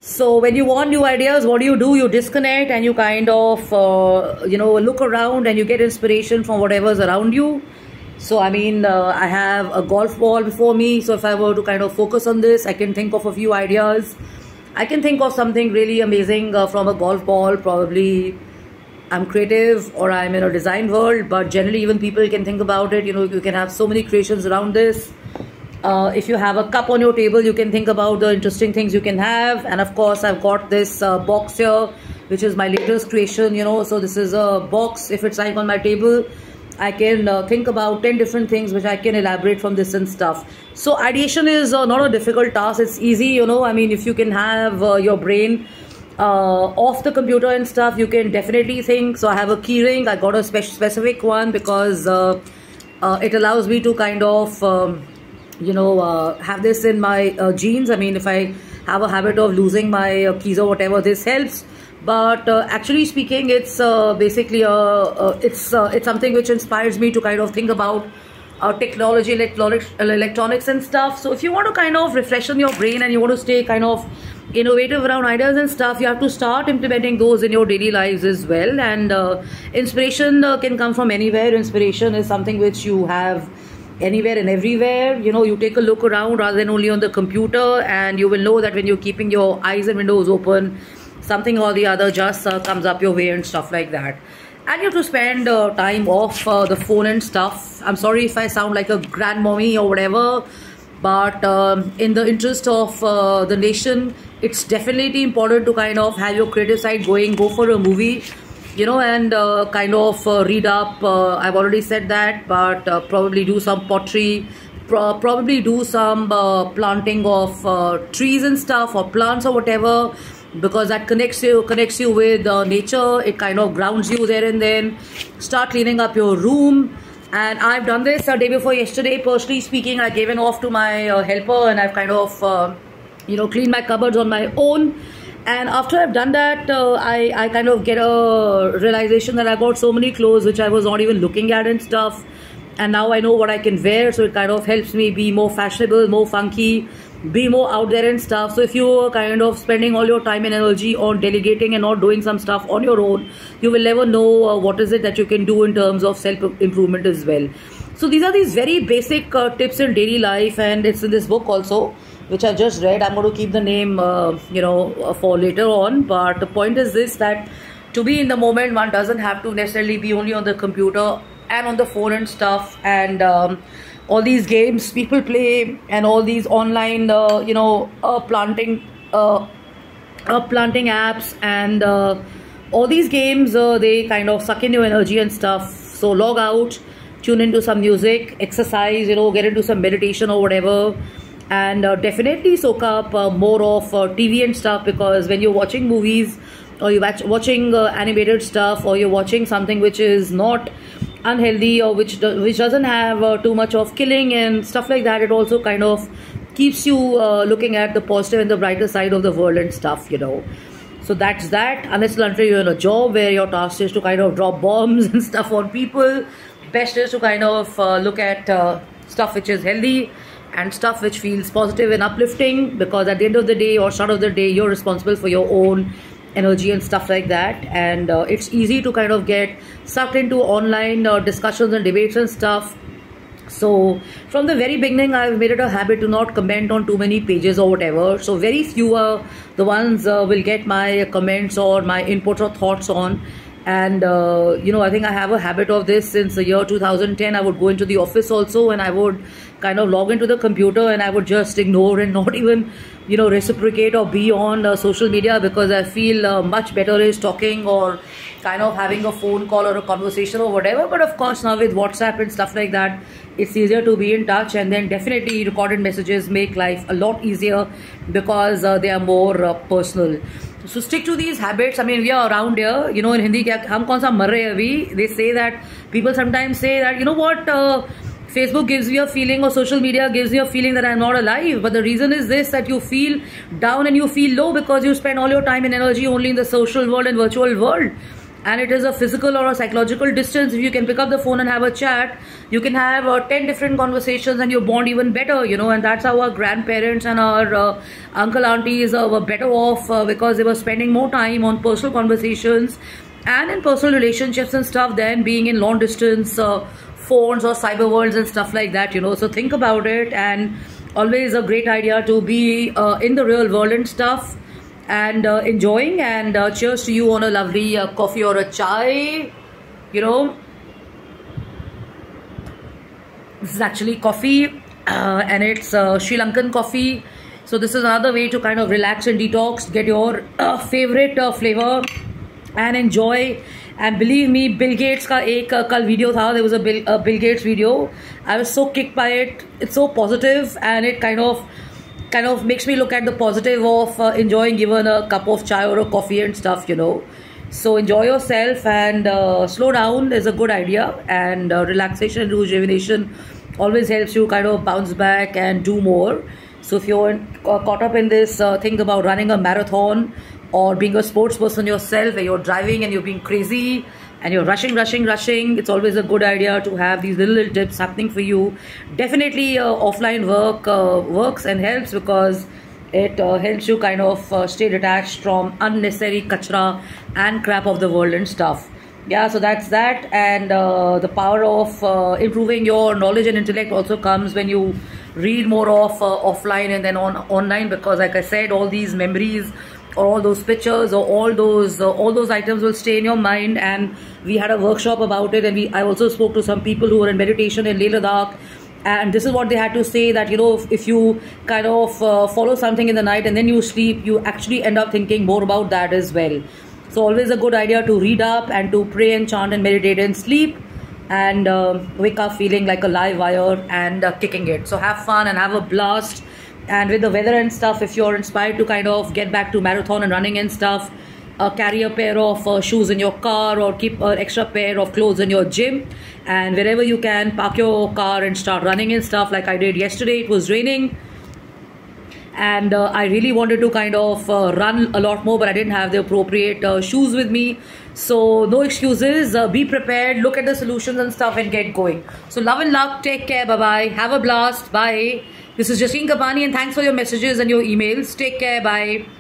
So when you want new ideas, what do? You disconnect and you kind of, look around and you get inspiration from whatever's around you. So, I have a golf ball before me. So if I were to kind of focus on this, I can think of a few ideas. I can think of something really amazing from a golf ball. Probably I'm creative or I'm in a design world, but generally even people can think about it. You can have so many creations around this. If you have a cup on your table, you can think about the interesting things you can have. And of course, I've got this box here, which is my latest creation, So this is a box. If it's lying on my table, I can think about 10 different things which I can elaborate from this and stuff. So ideation is not a difficult task. It's easy, if you can have your brain off the computer and stuff, you can definitely think. So I have a key ring. I got a specific one because it allows me to kind of have this in my jeans. If I have a habit of losing my keys or whatever, this helps. But actually speaking, it's basically it's something which inspires me to kind of think about technology, electronics and stuff. So if you want to kind of refreshen your brain and you want to stay kind of innovative around ideas and stuff, you have to start implementing those in your daily lives as well. And inspiration can come from anywhere. Inspiration is something which you have anywhere and everywhere. You take a look around rather than only on the computer, and you will know that when you're keeping your eyes and windows open, something or the other just comes up your way and stuff like that. And you have to spend time off the phone and stuff. I'm sorry if I sound like a grandmommy or whatever, but in the interest of the nation, it's definitely important to kind of have your creative side going. Go for a movie, and kind of read up. I've already said that, but probably do some pottery, probably do some planting of trees and stuff, or plants or whatever, because that connects you with nature. It kind of grounds you there and then. Start cleaning up your room. And I've done this a day before yesterday. Personally speaking, I gave an off to my helper, and I've kind of cleaned my cupboards on my own. And after I've done that, I kind of get a realization that I got so many clothes which I was not even looking at and stuff. And now I know what I can wear, so it kind of helps me be more fashionable, more funky, be more out there and stuff. So if you're kind of spending all your time and energy on delegating and not doing some stuff on your own, you will never know what is it that you can do in terms of self-improvement as well. So these are these very basic tips in daily life, and it's in this book also, which I just read. I'm going to keep the name, for later on. But the point is this, that to be in the moment, one doesn't have to necessarily be only on the computer and on the phone and stuff. And all these games people play and all these online, planting apps and all these games, they kind of suck in your energy and stuff. So log out, tune into some music, exercise, get into some meditation or whatever. And definitely soak up more of TV and stuff, because when you're watching movies or you're watching animated stuff, or you're watching something which is not unhealthy or which doesn't have too much of killing and stuff like that, it also kind of keeps you looking at the positive and the brighter side of the world and stuff. So that's that. Unless you're in a job where your task is to kind of drop bombs and stuff on people, best is to kind of look at stuff which is healthy and stuff which feels positive and uplifting, because at the end of the day or start of the day, you're responsible for your own energy and stuff like that. And it's easy to kind of get sucked into online discussions and debates and stuff. So from the very beginning, I've made it a habit to not comment on too many pages or whatever. So very few are the ones will get my comments or my inputs or thoughts on. And I think I have a habit of this since the year 2010. I would go into the office also, and I would kind of log into the computer, and I would just ignore and not even reciprocate or be on social media, because I feel much better is talking or kind of having a phone call or a conversation or whatever. But of course, now with WhatsApp and stuff like that, it's easier to be in touch. And then definitely recorded messages make life a lot easier, because they are more personal. So stick to these habits. We are around here, in Hindi, hum kaun sa mar rahe hain abhi? They say that, people sometimes say that, Facebook gives you a feeling, or social media gives you a feeling that I'm not alive. But the reason is this, that you feel down and you feel low because you spend all your time and energy only in the social world and virtual world. and it is a physical or a psychological distance. If you can pick up the phone and have a chat, you can have 10 different conversations and you bond even better, you know. And that's how our grandparents and our uncle aunties were better off, because they were spending more time on personal conversations and in personal relationships and stuff than being in long distance phones or cyber worlds and stuff like that, you know. So think about it, and always a great idea to be in the real world and stuff, and enjoying. And cheers to you on a lovely coffee or a chai, you know. This is actually coffee, and it's Sri Lankan coffee. So this is another way to kind of relax and detox, get your favorite flavor and enjoy. And believe me, Bill Gates का एक कल video था. There was a Bill Gates video. I was so kicked by it. It's so positive, and it kind of makes me look at the positive of enjoying even a cup of chai or a coffee and stuff, you know. So enjoy yourself and slow down is a good idea. And relaxation and rejuvenation always helps you kind of bounce back and do more. So if you're caught up in this thing about running a marathon, or being a sports person yourself, where you're driving and you're being crazy and you're rushing, it's always a good idea to have these little tips happening for you. Definitely offline work works and helps, because it helps you kind of stay detached from unnecessary kachra and crap of the world and stuff. Yeah, so that's that. And the power of improving your knowledge and intellect also comes when you read more of offline and then online, because like I said, all these memories or all those pictures or all those items will stay in your mind. And we had a workshop about it, and I also spoke to some people who were in meditation in Leh Ladakh, and this is what they had to say, that you know, if you kind of follow something in the night and then you sleep, you actually end up thinking more about that as well. So always a good idea to read up and to pray and chant and meditate and sleep, and wake up feeling like a live wire and kicking it. So have fun and have a blast. And with the weather and stuff, if you're inspired to kind of get back to marathon and running and stuff, carry a pair of shoes in your car, or keep an extra pair of clothes in your gym. And wherever you can, park your car and start running and stuff, like I did yesterday. It was raining, and I really wanted to kind of run a lot more, but I didn't have the appropriate shoes with me. So no excuses, be prepared, look at the solutions and stuff, and get going. So love and luck, take care, bye bye, have a blast, bye. This is Jasleen Kapani, and thanks for your messages and your emails. Take care, bye.